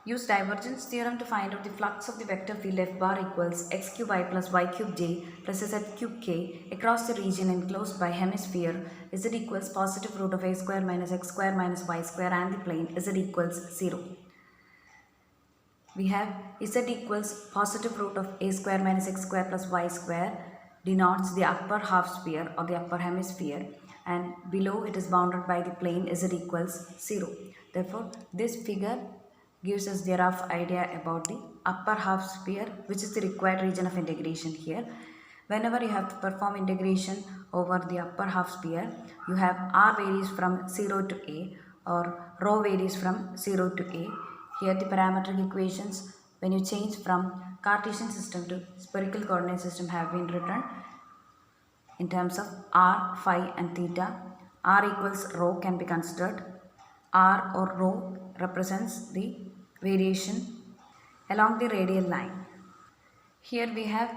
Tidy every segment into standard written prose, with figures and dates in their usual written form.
Use divergence theorem to find out the flux of the vector field f bar equals x cube I plus y cube j plus z cube k across the region enclosed by hemisphere z equals positive root of a square minus x square minus y square and the plane z equals 0. We have z equals positive root of a square minus x square plus y square denotes the upper half sphere or the upper hemisphere, and below it is bounded by the plane z equals 0. Therefore, this figure gives us the rough idea about the upper half sphere, which is the required region of integration here. Whenever you have to perform integration over the upper half sphere, you have r varies from 0 to a or rho varies from 0 to a. Here the parametric equations, when you change from Cartesian system to spherical coordinate system, have been written in terms of r, phi and theta. R equals rho can be considered. R or rho represents the variation along the radial line. Here we have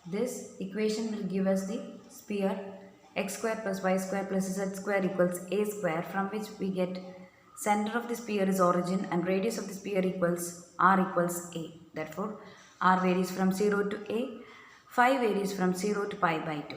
this equation will give us the sphere x square plus y square plus z square equals a square, from which we get center of the sphere is origin and radius of the sphere equals r equals a. Therefore, r varies from 0 to a, phi varies from 0 to pi by 2.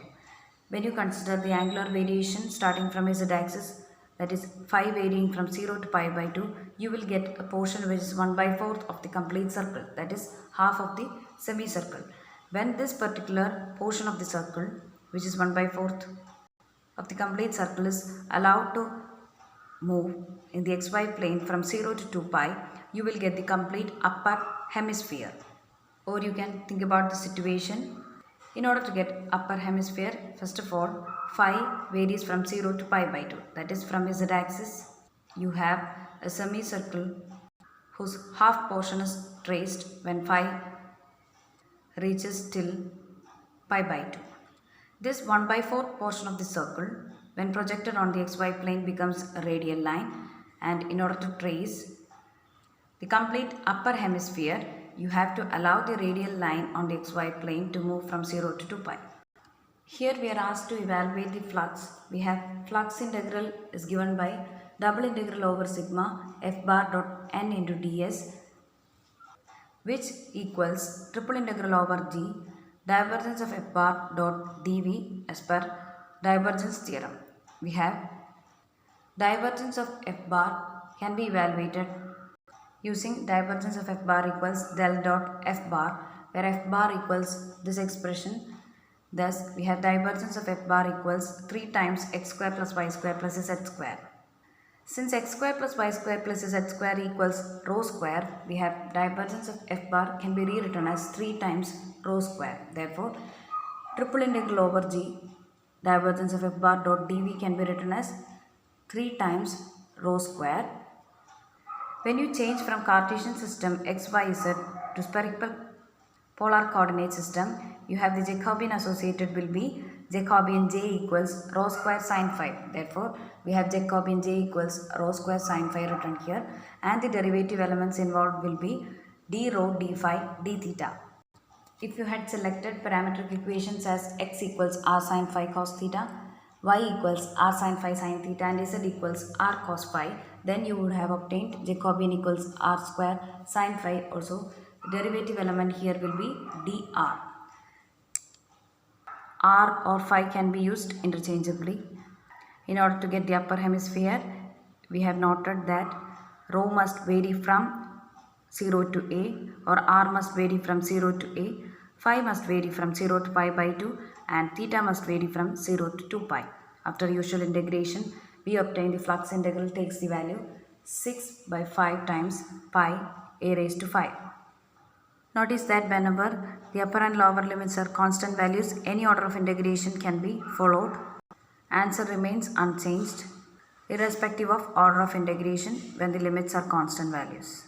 When you consider the angular variation starting from z axis, that is phi varying from 0 to pi by 2, you will get a portion which is 1 by 4th of the complete circle, that is half of the semicircle. When this particular portion of the circle, which is 1 by 4th of the complete circle, is allowed to move in the xy plane from 0 to 2 pi, you will get the complete upper hemisphere. Or you can think about the situation. In order to get upper hemisphere, first of all, phi varies from 0 to pi by 2. That is, from z axis, you have a semicircle whose half portion is traced when phi reaches till pi by 2. This 1 by 4th portion of the circle, when projected on the xy plane, becomes a radial line, and in order to trace the complete upper hemisphere, you have to allow the radial line on the xy plane to move from 0 to 2 pi. Here we are asked to evaluate the flux. We have flux integral is given by double integral over sigma f bar dot n into ds, which equals triple integral over g divergence of f bar dot dv as per divergence theorem. We have divergence of f bar can be evaluated using divergence of f bar equals del dot f bar, where f bar equals this expression. Thus, we have divergence of f bar equals 3 times x square plus y square plus z square. Since x square plus y square plus z square equals rho square, we have divergence of f bar can be rewritten as 3 times rho square. Therefore, triple integral over g divergence of f bar dot dv can be written as 3 times rho square. When you change from Cartesian system xyz to spherical polar coordinate system, you have the Jacobian associated will be Jacobian j equals rho square sine phi. Therefore, we have Jacobian j equals rho square sine phi written here, and the derivative elements involved will be d rho, d phi, d theta. If you had selected parametric equations as x equals r sine phi cos theta, y equals r sine phi sine theta, and z equals r cos phi, then you would have obtained Jacobian equals r square sine phi. Also, derivative element here will be dr. R or phi can be used interchangeably. In order to get the upper hemisphere, we have noted that rho must vary from 0 to a, or r must vary from 0 to a, phi must vary from 0 to pi by 2, and theta must vary from 0 to 2 pi. After usual integration, we obtain the flux integral takes the value 6 by 5 times pi a raised to 5. Notice that whenever the upper and lower limits are constant values, any order of integration can be followed. Answer remains unchanged irrespective of order of integration when the limits are constant values.